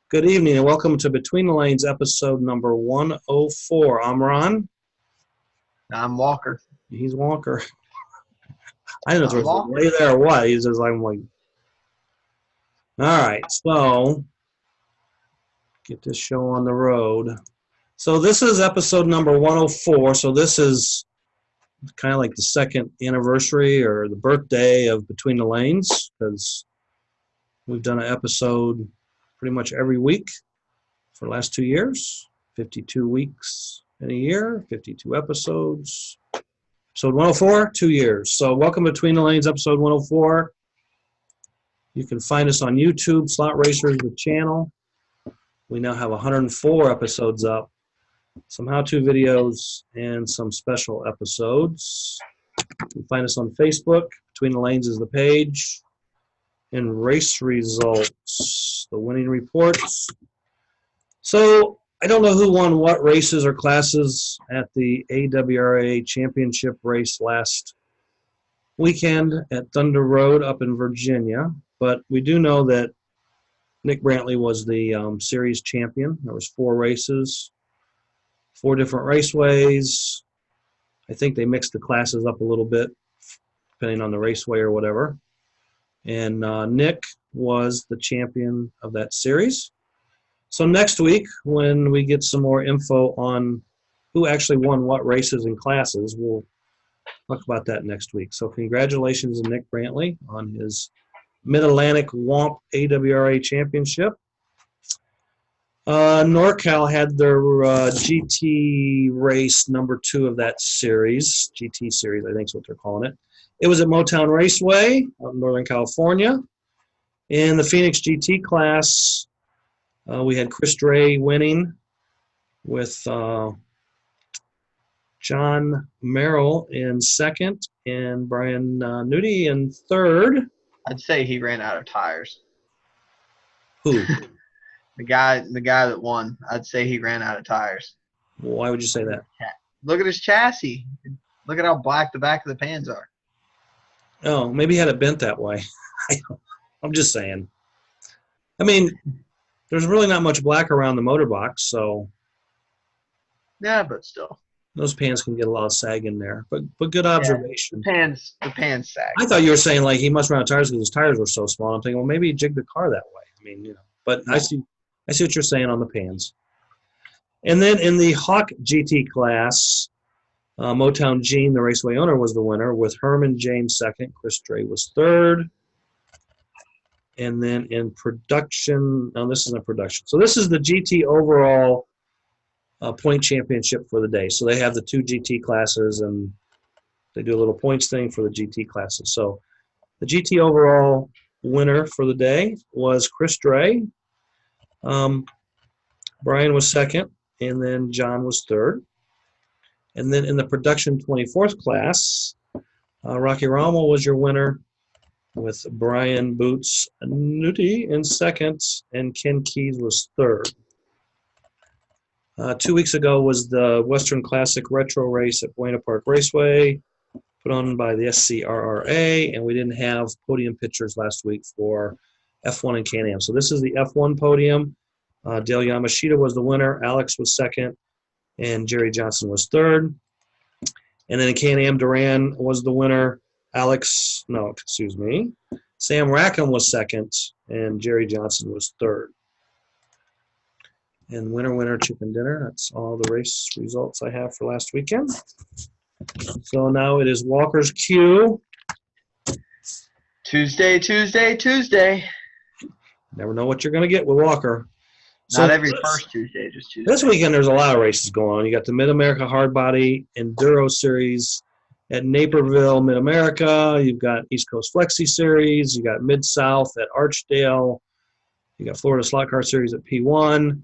Good evening and welcome to Between the Lanes episode number 104. I'm Ron. I'm Walker. He's Walker. I don't know if Walker. way there or what. He's just like, all right, so get this show on the road. So this is episode number 104. So this is kind of like the second anniversary or the birthday of Between the Lanes because we've done an episode pretty much every week for the last 2 years, 52 weeks in a year, 52 episodes. Episode 104, 2 years. So welcome Between the Lanes, episode 104. You can find us on YouTube, Slot Racers, the channel. We now have 104 episodes up, some how-to videos, and some special episodes. You can find us on Facebook. Between the Lanes is the page. And race results, the winning reports. So I don't know who won what races or classes at the AWR Championship race last weekend at Thunder Road up in Virginia, but we do know that Nick Brantley was the series champion. There was 4 races, 4 different raceways. I think they mixed the classes up a little bit depending on the raceway or whatever. And Nick was the champion of that series. So next week, when we get some more info on who actually won what races and classes, we'll talk about that next week. So congratulations to Nick Brantley on his Mid-Atlantic WOMP AWRA Championship. NorCal had their GT race number 2 of that series, GT series, I think is what they're calling it. It was at Motown Raceway out in Northern California. In the Phoenix GT class, we had Chris Dray winning with John Merrill in second and Brian Nudie in third. I'd say he ran out of tires. Who? The guy that won. I'd say he ran out of tires. Well, why would you say that? Look at his chassis. Look at how black the back of the pans are. Oh, maybe he had it bent that way. I'm just saying. I mean, there's really not much black around the motor box, so yeah, but still, those pans can get a lot of sag in there. But good observation. Yeah, the pans sag. I thought you were saying like he must run out of tires because his tires were so small. I'm thinking, well, maybe he jigged the car that way. I mean, you know. But no. I see what you're saying on the pans. And then in the Hawk GT class, Motown Gene, the raceway owner, was the winner with Herman James second. Chris Dray was third. And then in production, no, this isn't production. So this is the GT overall point championship for the day. So they have the 2 GT classes, and they do a little points thing for the GT classes. So the GT overall winner for the day was Chris Dray. Brian was second, and then John was third. And then in the production 24th class, Rocky Ramo was your winner with Brian Boots Nudie in second, and Ken Keys was third. 2 weeks ago was the Western Classic Retro Race at Buena Park Raceway, put on by the SCRRA, and we didn't have podium pictures last week for F1 and Can-Am. So this is the F1 podium. Dale Yamashita was the winner, Alex was second, and Jerry Johnson was third. And then Can-Am, Duran was the winner. Sam Rackham was second, and Jerry Johnson was third. And winner, chicken dinner. That's all the race results I have for last weekend. So now it is Walker's Q. Tuesday. Never know what you're going to get with Walker. Not every first Tuesday, just Tuesday. This weekend there's a lot of races going on. You got the Mid-America Hardbody Enduro Series at Naperville, Mid-America. You've got East Coast Flexi Series. You got Mid-South at Archdale. You got Florida Slot Car Series at P1.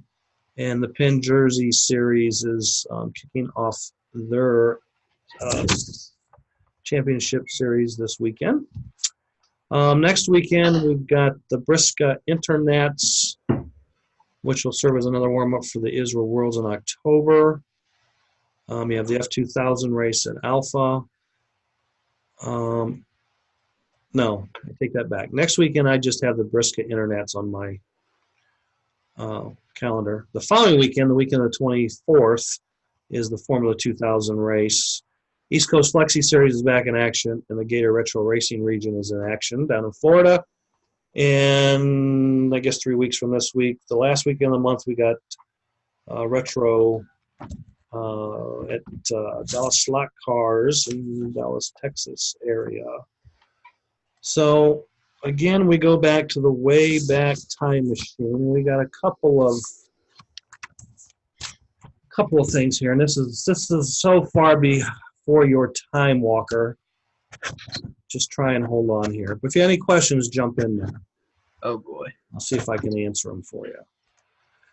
And the Penn Jersey Series is kicking off their championship series this weekend. Next weekend, we've got the Briska Internets, which will serve as another warm-up for the Israel Worlds in October. You have the F2000 race at Alpha. No, I take that back. Next weekend, I just have the Briska Internets on my calendar. The following weekend, the weekend of the 24th, is the Formula 2000 race. East Coast Flexi Series is back in action, and the Gator Retro Racing region is in action down in Florida. And I guess 3 weeks from this week, the last weekend of the month, we got Retro at Dallas Slot Cars in Dallas, Texas area. So, again, we go back to the way back time machine. We got a couple of things here, and this is so far before your time, Walker. Just try and hold on here. But if you have any questions, jump in there. Oh boy. I'll see if I can answer them for you.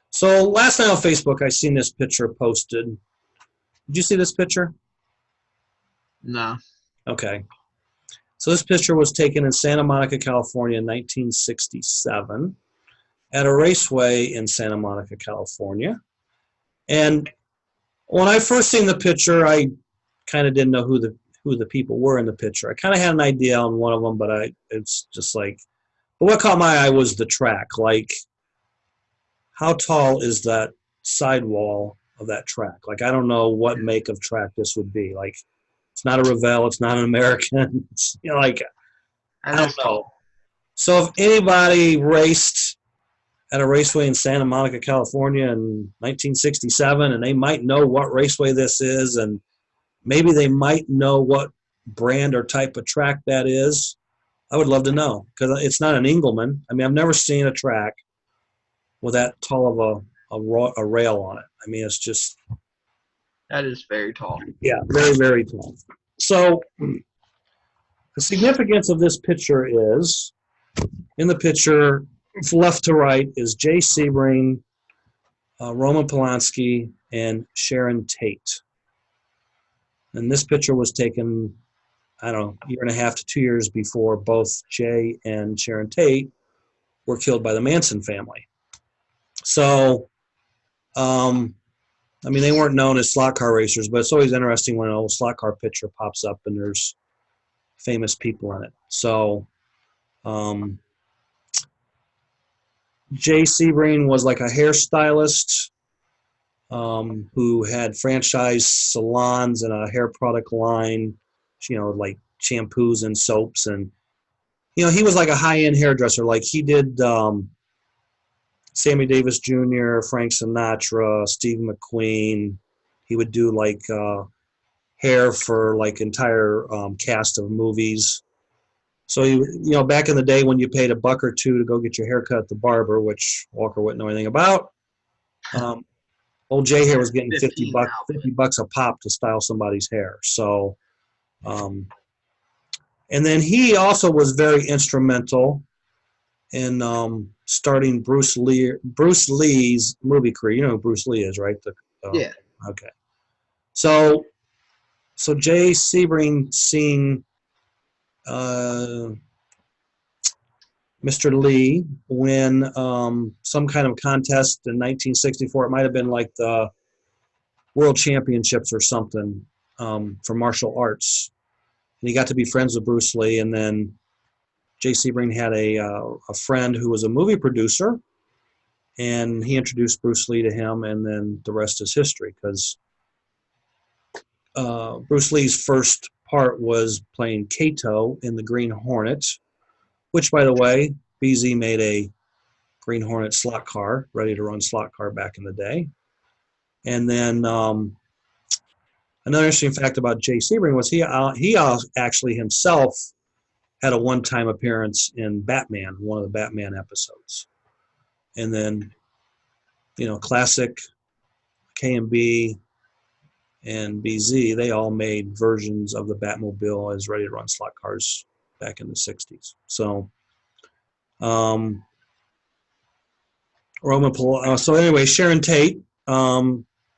So last night on Facebook, I seen this picture posted. Did you see this picture? No. Okay. So this picture was taken in Santa Monica, California in 1967 at a raceway in Santa Monica, California. And when I first seen the picture, I kind of didn't know who the people were in the picture. I kind of had an idea on one of them, but it's just like, but what caught my eye was the track. Like, how tall is that sidewall of that track? Like, I don't know what make of track this would be. Like, it's not a Revell, it's not an American. It's, like, I don't know. So if anybody raced at a raceway in Santa Monica, California in 1967, and they might know what raceway this is, and maybe they might know what brand or type of track that is, I would love to know, because it's not an Engelman. I mean, I've never seen a track with that tall of a rail on it. I mean, it's just... That is very tall. Yeah, very, very tall. So the significance of this picture is, in the picture, left to right, is Jay Sebring, Roman Polanski, and Sharon Tate. And this picture was taken, I don't know, a year and a half to 2 years before both Jay and Sharon Tate were killed by the Manson family. So, I mean, they weren't known as slot car racers, but it's always interesting when an old slot car picture pops up and there's famous people in it. So, Jay Sebring was like a hairstylist who had franchise salons and a hair product line, like shampoos and soaps. And, he was like a high-end hairdresser. Like, he did Sammy Davis Jr., Frank Sinatra, Steve McQueen. He would do like hair for like entire cast of movies. So back in the day when you paid $1 or $2 to go get your hair cut at the barber, which Walker wouldn't know anything about, old Jay here was getting $50 a pop to style somebody's hair. So, and then he also was very instrumental in starting Bruce Lee's movie career. You know who Bruce Lee is, right? Yeah. Okay. So Jay Sebring seen Mr. Lee win some kind of contest in 1964. It might have been like the World Championships or something for martial arts. And he got to be friends with Bruce Lee, and then Jay Sebring had a friend who was a movie producer, and he introduced Bruce Lee to him, and then the rest is history, because Bruce Lee's first part was playing Kato in the Green Hornet, which, by the way, BZ made a Green Hornet slot car, ready to run slot car back in the day. And then another interesting fact about Jay Sebring was he actually himself had a one-time appearance in Batman, one of the Batman episodes. And then, classic K&B and BZ, they all made versions of the Batmobile as ready-to-run slot cars back in the 60s. So, so anyway, Sharon Tate,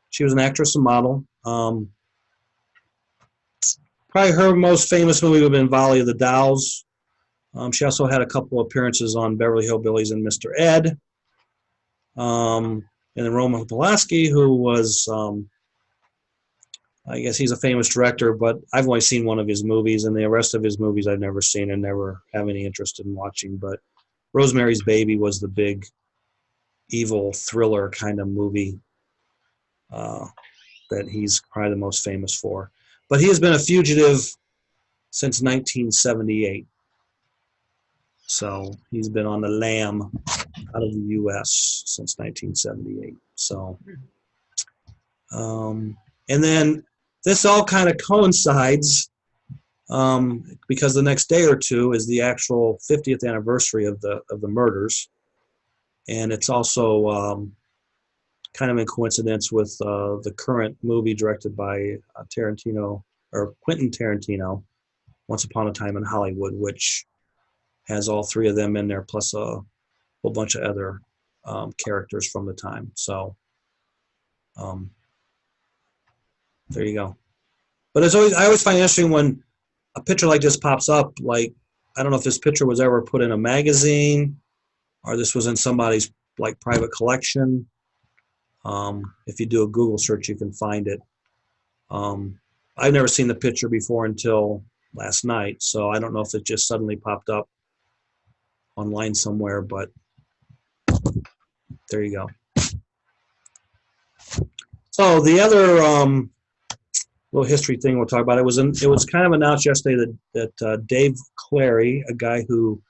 she was an actress and model. Probably her most famous movie would have been Volley of the Dolls. She also had a couple appearances on Beverly Hillbillies and Mr. Ed. And then Roman Polanski, who was, I guess he's a famous director, but I've only seen one of his movies, and the rest of his movies I've never seen and never have any interest in watching. But Rosemary's Baby was the big, evil thriller kind of movie that he's probably the most famous for. But he has been a fugitive since 1978. So he's been on the lam out of the U.S. since 1978. So, and then this all kind of coincides because the next day or two is the actual 50th anniversary of the murders, and it's also kind of in coincidence with the current movie directed by Quentin Tarantino, Once Upon a Time in Hollywood, which has all three of them in there, plus a whole bunch of other characters from the time. So there you go. But I always find it interesting when a picture like this pops up. Like, I don't know if this picture was ever put in a magazine or this was in somebody's like private collection. If you do a Google search, you can find it. I've never seen the picture before until last night, so I don't know if it just suddenly popped up online somewhere, but there you go. So the other little history thing we'll talk about, it was kind of announced yesterday that Dave Clary, a guy who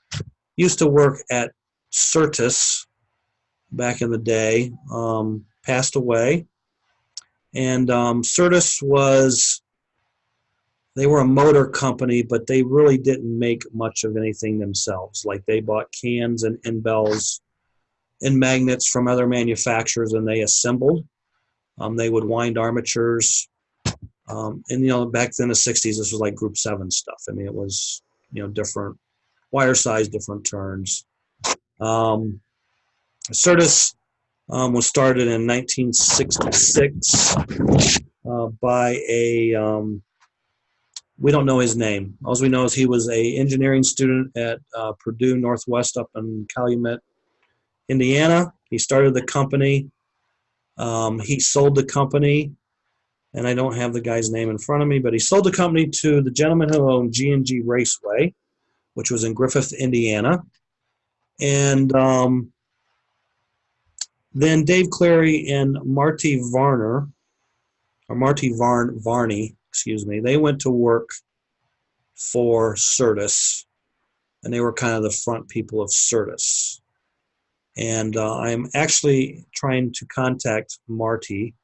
used to work at Syrtis back in the day, passed away. And Syrtis they were a motor company, but they really didn't make much of anything themselves. Like, they bought cans and end bells and magnets from other manufacturers, and they assembled. They would wind armatures. And, back then in the 60s, this was like Group 7 stuff. I mean, it was, different wire size, different turns. Syrtis was started in 1966 by we don't know his name. All we know is he was an engineering student at Purdue Northwest up in Calumet, Indiana. He started the company. He sold the company, and I don't have the guy's name in front of me, but he sold the company to the gentleman who owned G&G Raceway, which was in Griffith, Indiana. And then Dave Clary and Marty Varney, they went to work for Syrtis, and they were kind of the front people of Syrtis. And I'm actually trying to contact Marty.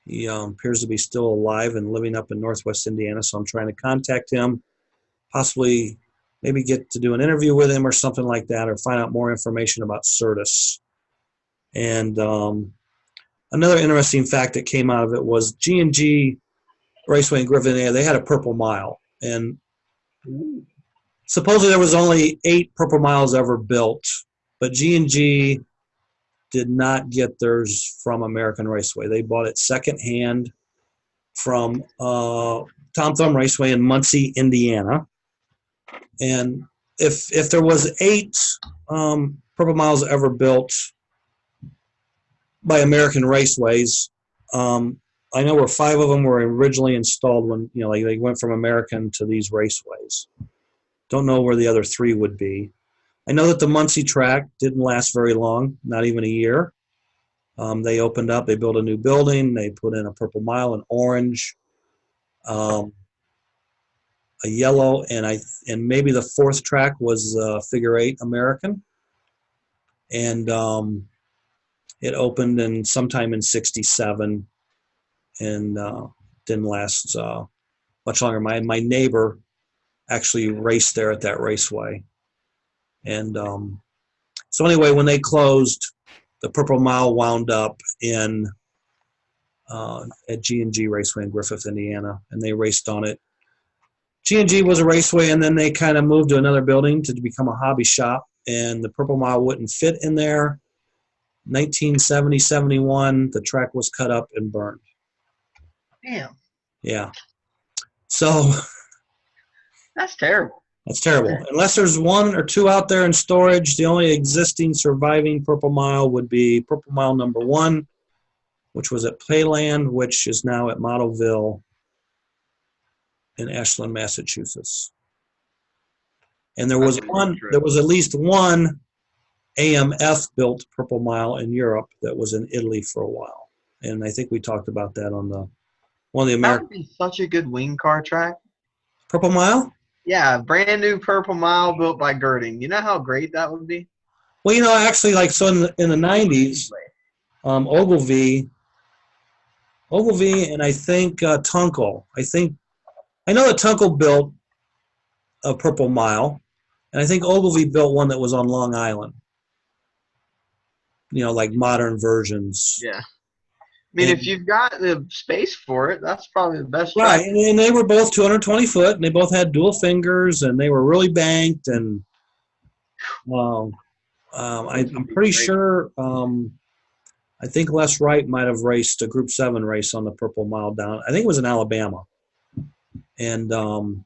He appears to be still alive and living up in Northwest Indiana, so I'm trying to contact him, possibly maybe get to do an interview with him or something like that, or find out more information about Syrtis. And another interesting fact that came out of it was G&G Raceway in Griffith, Indiana, they had a Purple Mile. And supposedly there was only 8 Purple Miles ever built, but G&G did not get theirs from American Raceway. They bought it secondhand from Tom Thumb Raceway in Muncie, Indiana. And if there was 8 Purple Miles ever built by American Raceways, I know where 5 of them were originally installed when, they went from American to these raceways. Don't know where the other 3 would be. I know that the Muncie track didn't last very long, not even a year. They opened up, they built a new building, they put in a Purple Mile, an orange, a yellow, and maybe the 4th track was figure 8 American. And it opened sometime in '67 and didn't last much longer. My neighbor actually raced there at that raceway. And so anyway, when they closed, the Purple Mile wound up at G&G Raceway in Griffith, Indiana, and they raced on it. G&G was a raceway, and then they kind of moved to another building to become a hobby shop, and the Purple Mile wouldn't fit in there. 1970, 71, the track was cut up and burned. Damn. Yeah. So that's terrible. That's terrible. Unless there's 1 or 2 out there in storage, the only existing surviving Purple Mile would be Purple Mile number 1, which was at Playland, which is now at Modelville in Ashland, Massachusetts. And there was at least one AMF built Purple Mile in Europe that was in Italy for a while. And I think we talked about that on one of the That American would be such a good wing car track. Purple Mile. Yeah, brand new Purple Mile built by Girding. You know how great that would be? Well, actually, like so in the 90s, Ogilvy, and I think Tunkel. I know that Tunkel built a Purple Mile, and I think Ogilvy built one that was on Long Island. Like modern versions. Yeah. I mean, if you've got the space for it, that's probably the best track. Right, and they were both 220 foot, and they both had dual fingers, and they were really banked, and I'm pretty sure I think Les Wright might have raced a Group 7 race on the Purple Mile down. I think it was in Alabama. And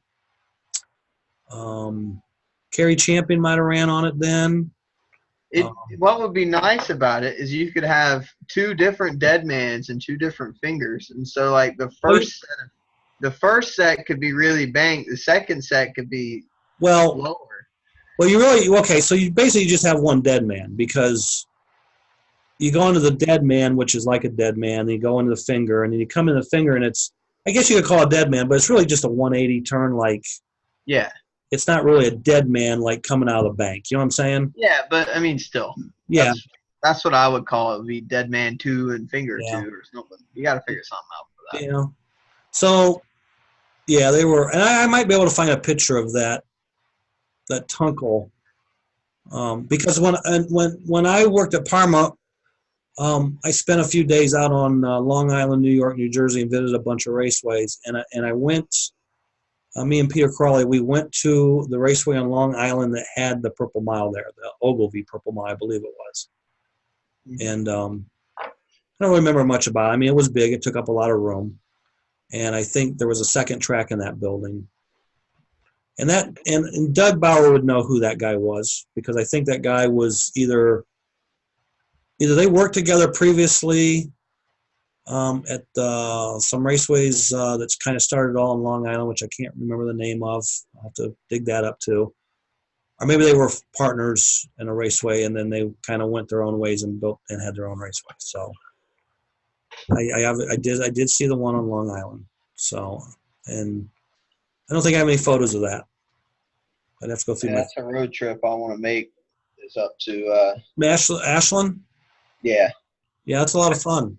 Kerry Champion might have ran on it then. What would be nice about it is you could have two different deadmans and two different fingers. And so, like, the first set could be really banked. The second set could be lower. Well, okay, so you basically just have one dead man, because you go into the dead man, which is like a dead man, then you go into the finger, and then you come in the finger, and I guess you could call it a dead man, but it's really just a 180 turn, like, yeah. It's not really a dead man, like coming out of the bank. You know what I'm saying? Yeah, but I mean, still. Yeah. That's what I would call it, would be dead man 2 and finger 2 or something. You got to figure something out for that. Yeah. So, yeah, they were, and I might be able to find a picture of that Tunkel, because when I worked at Parma, I spent a few days out on Long Island, New York, New Jersey, and visited a bunch of raceways. And I went, me and Peter Crawley, we went to the raceway on Long Island that had the Purple Mile there, the Ogilvy Purple Mile, I believe it was. And I don't remember much about it. I mean, it was big. It took up a lot of room. And I think there was a second track in that building. And Doug Bauer would know who that guy was, because I think that guy was either they worked together previously at some raceways that's kind of started all in Long Island, which I can't remember the name of. I'll have to dig that up too. Or maybe they were partners in a raceway, and then they kind of went their own ways and built and had their own raceway. So I did see the one on Long Island. So, and I don't think I have any photos of that. I'd have to go through. That's a road trip I want to make. Is up to Ashland. Yeah. Yeah, that's a lot of fun.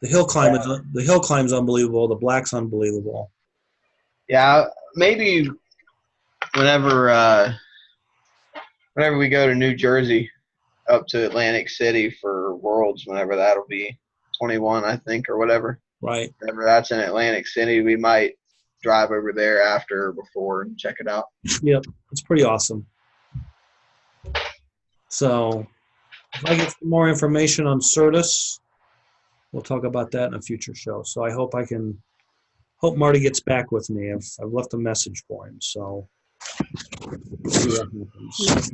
The hill climb's unbelievable. The black's unbelievable. Yeah, maybe whenever we go to New Jersey, up to Atlantic City for Worlds, whenever that'll be 21, I think, or whatever. Right. Whenever that's in Atlantic City, we might drive over there after or before and check it out. Yep, it's pretty awesome. So, if I get some more information on Syrtis, we'll talk about that in a future show. So I hope Marty gets back with me. I've left a message for him. So we'll see what happens.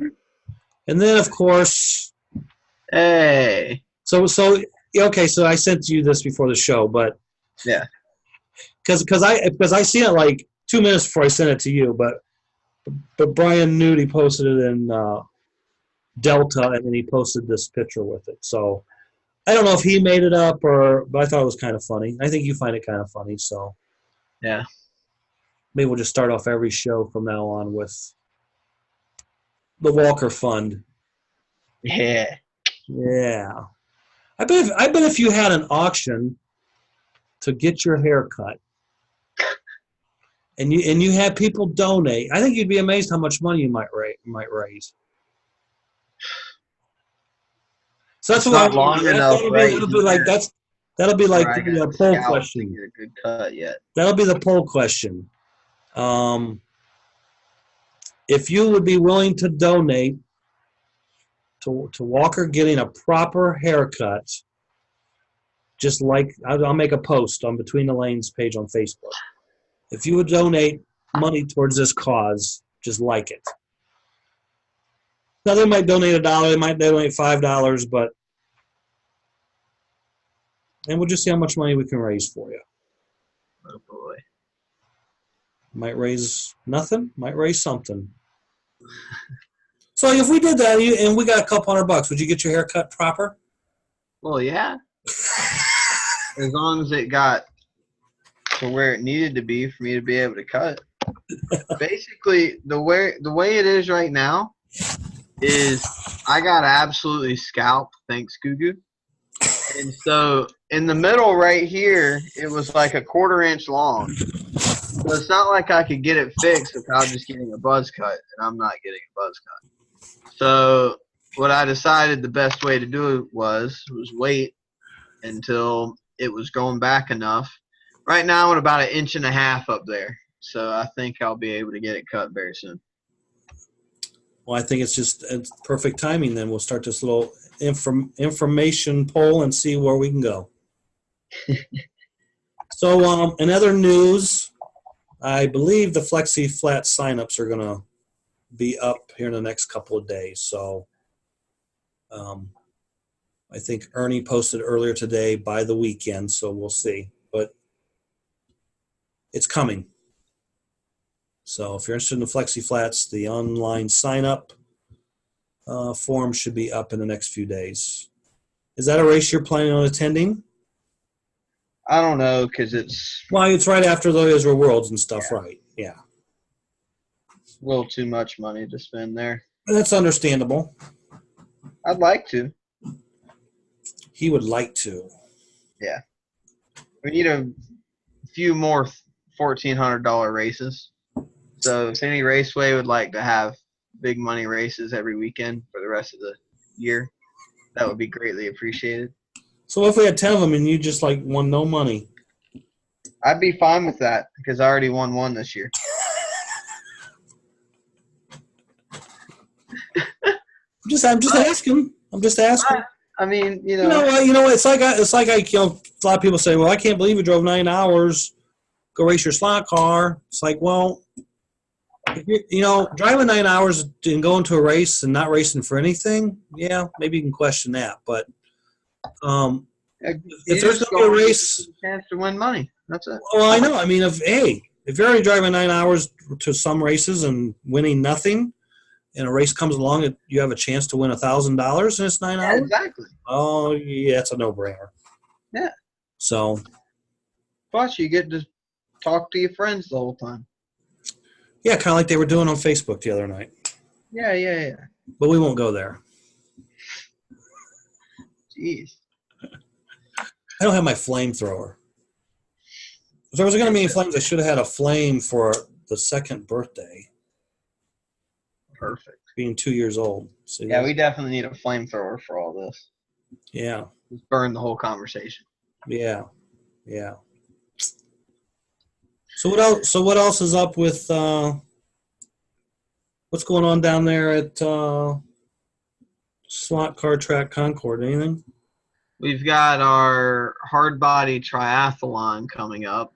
And then, of course, hey. So okay. So I sent you this before the show, but yeah, because I see it like 2 minutes before I sent it to you, but Brian Nudie posted it in Delta, and then he posted this picture with it. So I don't know if he made it up, but I thought it was kind of funny. I think you find it kind of funny, so yeah. Maybe we'll just start off every show from now on with the Walker Fund. Yeah. Yeah. I bet if you had an auction to get your hair cut, and you had people donate, I think you'd be amazed how much money you might raise. So that's not long enough. That'll be like the poll question. Get a good cut yet. That'll be the poll question. If you would be willing to donate to Walker getting a proper haircut, just like I'll make a post on Between the Lanes page on Facebook. If you would donate money towards this cause, just like it. Now, they might donate $1, they might donate $5, and we'll just see how much money we can raise for you. Oh, boy. Might raise nothing, might raise something. So if we did that and we got a couple $100, would you get your hair cut proper? Well, yeah. As long as it got to where it needed to be for me to be able to cut. Basically, the way it is right now is I got absolutely scalped, thanks Gugu. And so in the middle right here, it was like a 1/4 inch long. So it's not like I could get it fixed without just getting a buzz cut, and I'm not getting a buzz cut. So what I decided the best way to do it was wait until it was going back enough. Right now I'm at about 1.5 inches up there. So I think I'll be able to get it cut very soon. Well, I think it's perfect timing then. We'll start this little information poll and see where we can go. So in other news, I believe the Flexi Flat signups are going to be up here in the next couple of days. So I think Ernie posted earlier today by the weekend, so we'll see. But it's coming. So if you're interested in the Flexi Flats, the online sign-up form should be up in the next few days. Is that a race you're planning on attending? I don't know, because it's... Well, it's right after the Israel Worlds and stuff, yeah. Right? Yeah. It's a little too much money to spend there. That's understandable. I'd like to. He would like to. Yeah. We need a few more $1,400 races. So if any raceway would like to have big money races every weekend for the rest of the year, that would be greatly appreciated. So if we had 10 of them and you just won no money, I'd be fine with that because I already won one this year. I'm just asking. I'm just asking. I mean, you know, it's like a lot of people say, well, I can't believe you drove 9 hours. Go race your slot car. It's like, well, driving 9 hours and going to a race and not racing for anything, yeah, maybe you can question that. But if there's going to be a race, a chance to win money. That's it. Well, I know. I mean, if you're already driving 9 hours to some races and winning nothing, and a race comes along and you have a chance to win $1,000 and it's 9 hours. Exactly. Oh, yeah, it's a no-brainer. Yeah. So. Plus, you get to talk to your friends the whole time. Yeah, kind of like they were doing on Facebook the other night. Yeah. But we won't go there. Jeez. I don't have my flamethrower. If there was going to be any flames, I should have had a flame for the second birthday. Perfect. Being 2 years old. So, yeah, we definitely need a flamethrower for all this. Yeah. Just burn the whole conversation. Yeah. So what else is up with what's going on down there at Slot Car Track Concord? Anything? We've got our hard body triathlon coming up.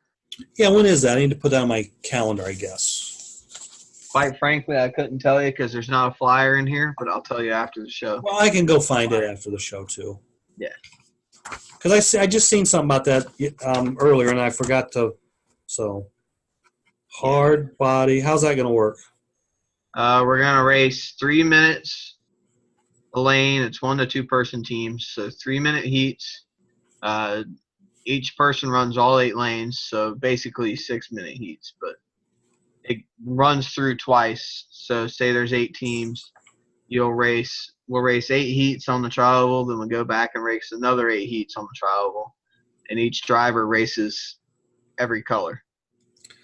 Yeah, when is that? I need to put that on my calendar, I guess. Quite frankly, I couldn't tell you because there's not a flyer in here, but I'll tell you after the show. Well, I can go find it after the show too. Yeah. Because I just seen something about that earlier, and I forgot to. So, hard body. How's that going to work? We're going to race 3 minutes a lane. It's 1 to 2 person teams, so 3-minute heats. Each person runs all 8 lanes, so basically 6-minute heats, but it runs through twice. So say there's 8 teams, we'll race 8 heats on the tri-oval, then we'll go back and race another 8 heats on the tri-oval, and each driver races every color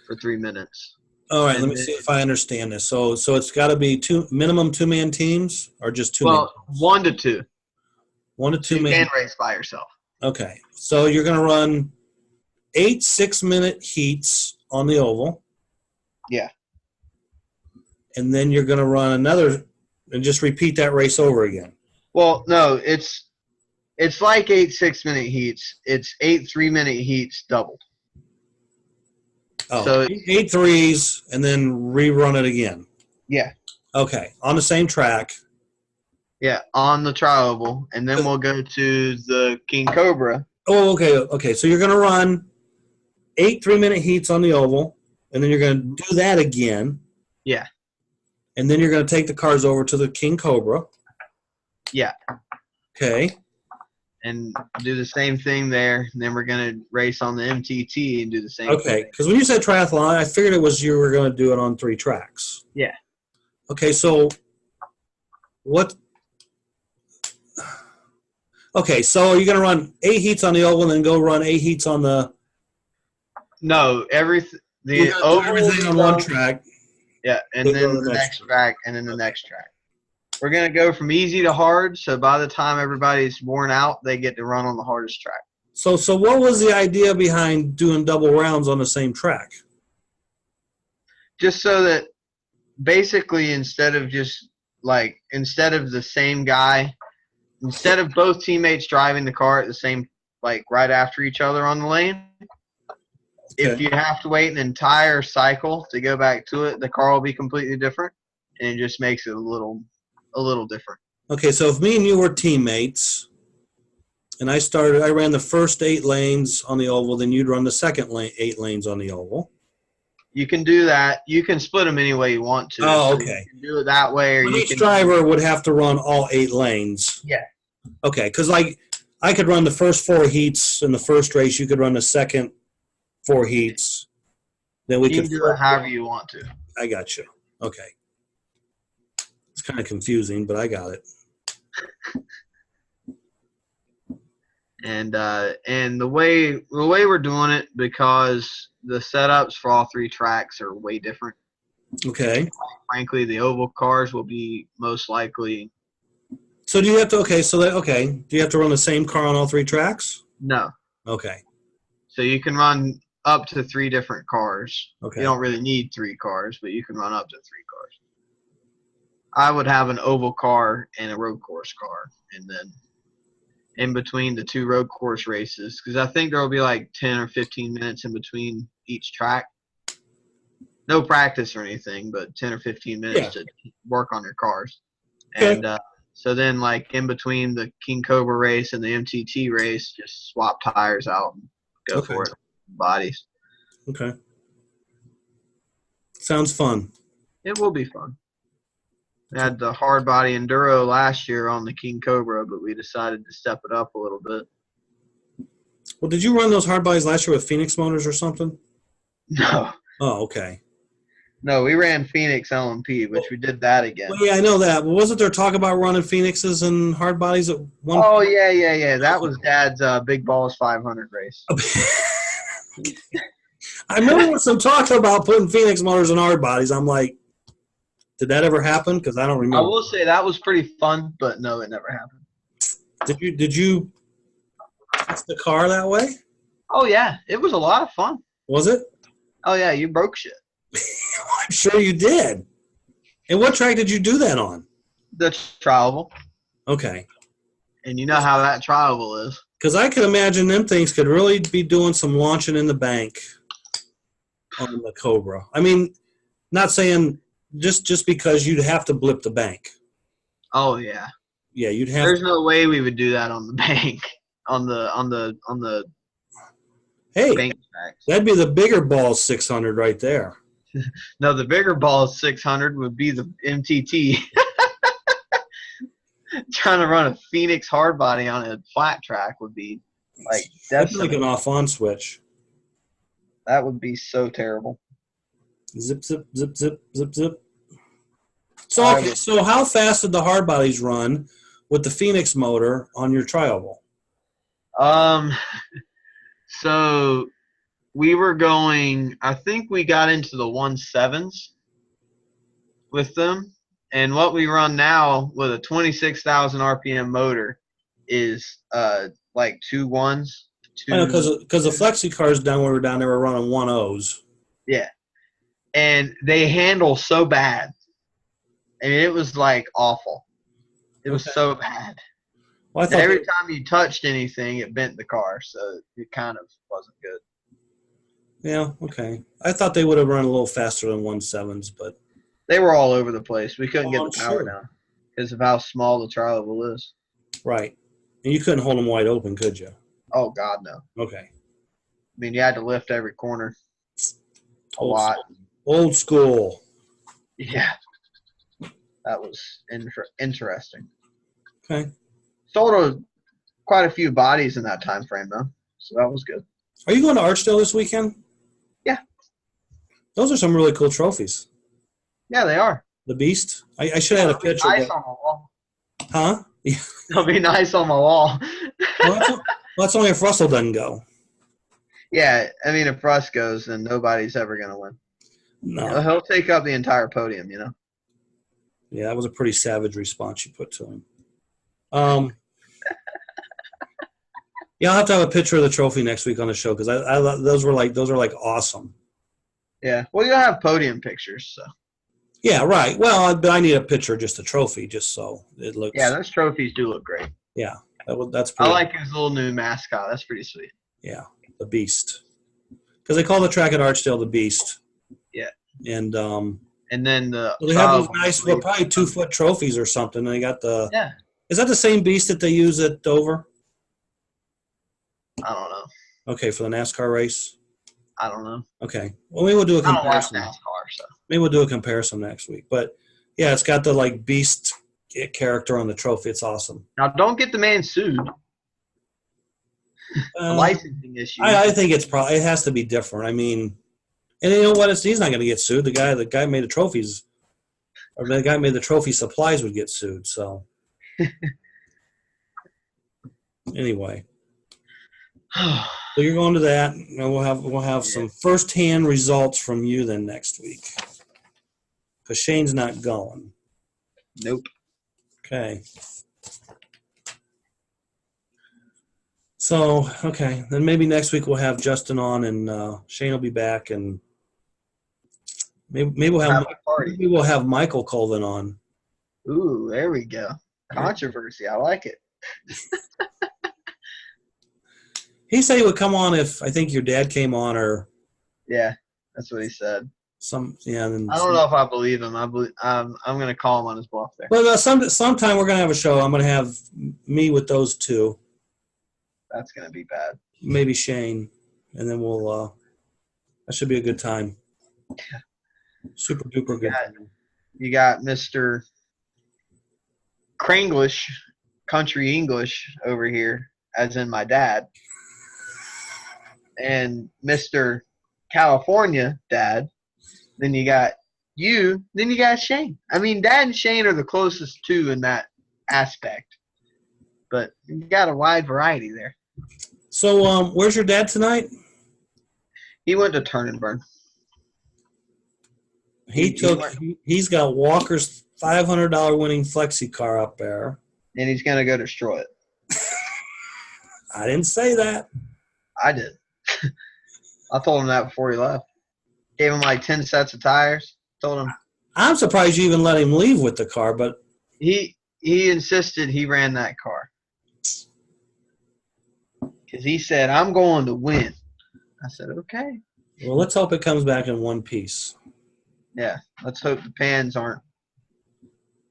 for 3 minutes. All right, let me see if I understand this. So it's got to be minimum 2-man teams or just 2 men? Well, 1 to 2. 1 to 2 you men. can race by yourself. Okay, so you're going to run 8 6-minute heats on the oval. Yeah. And then you're going to run another and just repeat that race over again. Well, no, it's like 8 6-minute heats. It's 8 3-minute heats doubled. Oh, so 8 threes and then rerun it again. Yeah. Okay, on the same track. Yeah, on the tri-oval, and then we'll go to the King Cobra. Oh, okay. So you're going to run 8 3-minute heats on the oval, and then you're going to do that again. Yeah. And then you're going to take the cars over to the King Cobra. Yeah. Okay. And do the same thing there. And then we're going to race on the MTT and do the same thing. Okay. Because when you said triathlon, I figured it was you were going to do it on 3 tracks. Yeah. Okay, so what? Okay, so are you going to run 8 heats on the oval and then go run 8 heats on the? No, everything. You're going to do everything on one track. Yeah, and then the next track, and then the next track. We're going to go from easy to hard, so by the time everybody's worn out, they get to run on the hardest track. So what was the idea behind doing double rounds on the same track? Just so that basically instead of the same guy, instead of both teammates driving the car at the same, right after each other on the lane, if you have to wait an entire cycle to go back to it, the car will be completely different, and it just makes it a little different. Okay, so if me and you were teammates, and I ran the first 8 lanes on the oval, then you'd run the second 8 lanes on the oval. You can do that. You can split them any way you want to. Oh, so okay. you can do it that way, or each driver would have to run all 8 lanes. Yeah. Okay, because I could run the first 4 heats in the first race. You could run the second 4 heats. Then we could do it however you want to. I got you. Okay. It's kind of confusing, but I got it. And the way we're doing it, because the setups for all 3 tracks are way different. Okay. Frankly, the oval cars will be most likely. So do you have to? Okay. Do you have to run the same car on all 3 tracks? No. Okay. So you can run up to 3 different cars. Okay. You don't really need 3 cars, but you can run up to 3 cars. I would have an oval car and a road course car, and then in between the 2 road course races, because I think there will be 10 or 15 minutes in between each track. No practice or anything, but 10 or 15 minutes to work on your cars. Okay. And so then, in between the King Cobra race and the MTT race, just swap tires out and go for it. Bodies. Okay. Sounds fun. It will be fun. We had the hard body enduro last year on the King Cobra, but we decided to step it up a little bit. Well, did you run those hard bodies last year with Phoenix motors or something? No. Oh, okay. No, we ran Phoenix LMP, which we did that again. Well, yeah, I know that. But wasn't there talk about running Phoenixes and hard bodies at one? Oh, yeah. That was Dad's Big Balls 500 race. I remember some talk about putting Phoenix motors in hard bodies. I'm like, did that ever happen? Because I don't remember. I will say that was pretty fun, but no, it never happened. Did you test the car that way? Oh, yeah. It was a lot of fun. Was it? Oh, yeah. You broke shit. I'm sure you did. And what track did you do that on? The trial. Okay. And you know how that trial is. Because I could imagine them things could really be doing some launching in the bank on the Cobra. I mean, not saying just because you'd have to blip the bank. Oh, yeah. Yeah, you'd have. There's no way we would do that on the bank, on the Hey, bank tracks. That'd be the bigger balls 600 right there. No, the bigger balls 600 would be the MTT. Trying to run a Phoenix hard body on a flat track would be That'd be like an off-on switch. That would be so terrible. Zip, zip, zip, zip, zip, zip. So, okay, so how fast did the hard bodies run with the Phoenix motor on your tri-oval? So we were going, I think we got into the 1.7s with them. And what we run now with a 26,000 RPM motor is 2.1s. Because the flexi cars down where we were down there were running 1.0s. Yeah. And they handle so bad. And it was awful. It was so bad. Well, every time you touched anything, it bent the car. So it kind of wasn't good. Yeah, okay. I thought they would have run a little faster than 1.7s, but they were all over the place. We couldn't get the power down because of how small the tri level is. Right. And you couldn't hold them wide open, could you? Oh, God, no. Okay. I mean, you had to lift every corner a lot. Old school. Yeah. That was interesting. Okay. Sold quite a few bodies in that time frame, though, so that was good. Are you going to Archdale this weekend? Yeah. Those are some really cool trophies. Yeah, they are. The Beast. I should have had a picture. Nice on my wall. Huh? Yeah. They'll be nice on my wall. Well, that's only if Russell doesn't go. Yeah, I mean, if Russ goes, then nobody's ever going to win. No. He'll take up the entire podium, you know. Yeah, that was a pretty savage response you put to him. Yeah, I'll have to have a picture of the trophy next week on the show because those are like awesome. Yeah, well, you'll have podium pictures, so. Yeah, right. Well, but I need a picture, just a trophy, just so it looks. Yeah, those trophies do look great. Yeah, that's I pretty. like his little new mascot. That's pretty sweet. Yeah, the Beast, because they call the track at Archdale the Beast. Yeah. And then they have these nice, probably 2-foot trophies or something. And they got the. Yeah. Is that the same Beast that they use at Dover? I don't know. Okay, for the NASCAR race. I don't know. Okay. Well, maybe we'll do a comparison. I don't watch NASCAR, so. Maybe we'll do a comparison next week. But yeah, it's got the like Beast character on the trophy. It's awesome. Now, don't get the man sued. Licensing issue. I think it has to be different. I mean, and you know what? He's not going to get sued. The guy made the trophies, or the guy made the trophy supplies would get sued. So anyway. So you're going to that, and we'll have some first-hand results from you then next week, because Shane's not going. Nope. Okay. So okay, then maybe next week we'll have Justin on, and Shane will be back, and maybe we'll have Michael Colvin on. Ooh, there we go. Controversy. I like it. He said he would come on if I think your dad came on, or yeah, that's what he said. I don't know if I believe him. I'm going to call him on his bluff there. But sometime we're going to have a show. I'm going to have me with those two. That's going to be bad. Maybe Shane, and then we'll. That should be a good time. Super duper good. You got Mr. Cranglish, Country English over here, as in my dad. And Mr. California Dad, then you got you, then you got Shane. I mean, Dad and Shane are the closest two in that aspect, but you got a wide variety there. So, where's your dad tonight? He went to Turn and Burn. He's got Walker's $500 winning flexi car up there, and he's gonna go destroy it. I didn't say that. I did. I told him that before he left. Gave him like 10 sets of tires. Told him. I'm surprised you even let him leave with the car, but he insisted he ran that car because he said, "I'm going to win." I said, "Okay." Well, let's hope it comes back in one piece. Yeah, let's hope the pans aren't.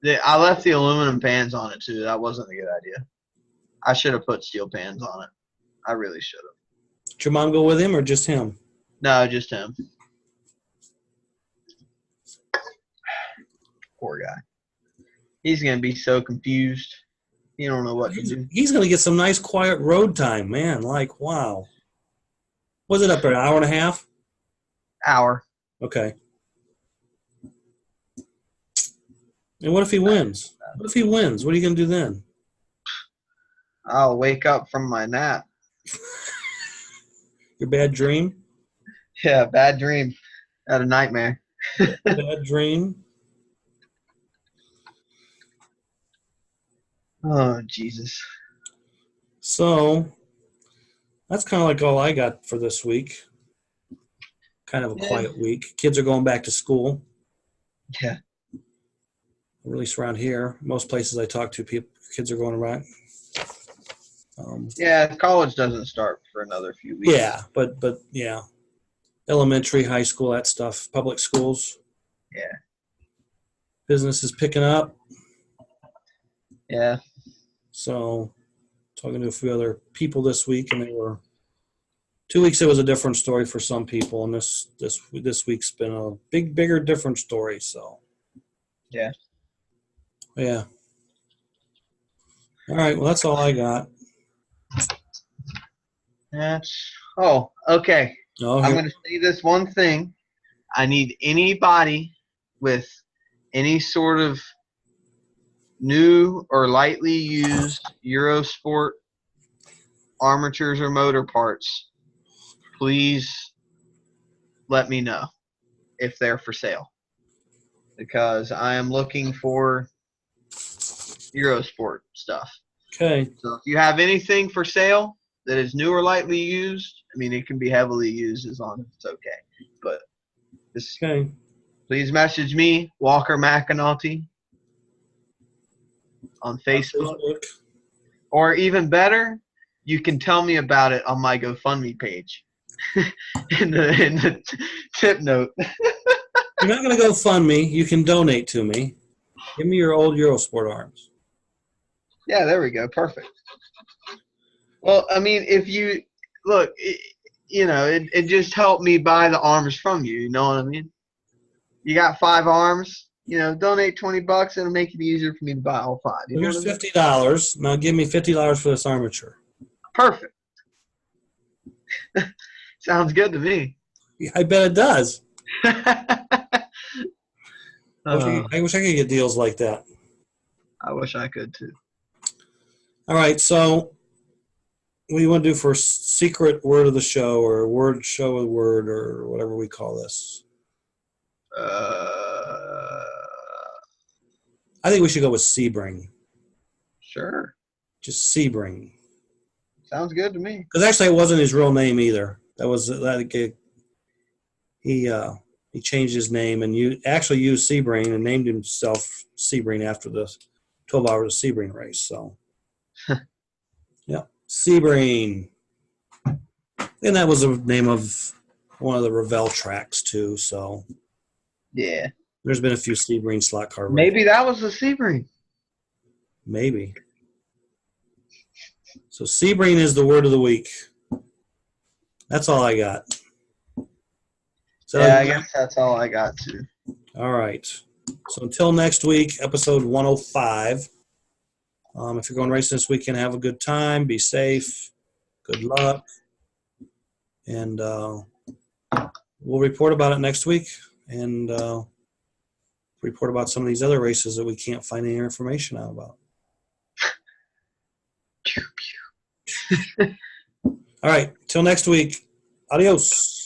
I left the aluminum pans on it too. That wasn't a good idea. I should have put steel pans on it. I really should have. Did your mom go with him or just him? No, just him. Poor guy. He's going to be so confused. He don't know what to do. He's going to get some nice quiet road time, man. Like, wow. Was it up there, an hour and a half? Hour. Okay. And what if he wins? What if he wins? What are you going to do then? I'll wake up from my nap. Your bad dream? Yeah, bad dream. Had a nightmare. Bad dream? Oh, Jesus. So, that's kind of like all I got for this week. Kind of a quiet week. Kids are going back to school. Yeah. At least around here. Most places I talk to, kids are going around. Yeah, college doesn't start for another few weeks. Yeah, but yeah. Elementary, high school, that stuff. Public schools. Yeah. Business is picking up. Yeah. So, talking to a few other people this week, and 2 weeks it was a different story for some people, and this week's been a bigger, different story. So, yeah. Yeah. All right. Well, that's all I got. Oh, okay. Oh, I'm here. going to say this one thing. I need anybody with any sort of new or lightly used Eurosport armatures or motor parts. Please let me know if they're for sale, because I am looking for Eurosport stuff. Okay. So if you have anything for sale that is new or lightly used, I mean, it can be heavily used as long as it's okay. But just Okay. please message me, Walker McAnulty, on Facebook. Or even better, you can tell me about it on my GoFundMe page in the tip note. You're not going to go fund me. You can donate to me. Give me your old Eurosport arms. Yeah, there we go. Perfect. Well, I mean, if you look, it just helped me buy the arms from you. You know what I mean? You got 5 arms. Donate $20. It'll make it easier for me to buy all 5. You know what I Here's mean? $50. Now give me $50 for this armature. Perfect. Sounds good to me. I bet it does. uh, I wish I could get deals like that. I wish I could too. All right, so what do you want to do for secret word of the show, or word show of the word, or whatever we call this? I think we should go with Sebring. Sure. Just Sebring. Sounds good to me. Because actually, it wasn't his real name either. He changed his name and actually used Sebring and named himself Sebring after the 12 Hours of Sebring race. So, yeah, Sebring. And that was the name of one of the Revell tracks, too. So, yeah. There's been a few Sebring slot car races. Maybe that was the Sebring. Maybe. So, Sebring is the word of the week. That's all I got. I guess that's all I got, too. All right. So, until next week, episode 105. If you're going racing this weekend, have a good time. Be safe. Good luck. And we'll report about it next week, and report about some of these other races that we can't find any information out about. All right. Till next week. Adios.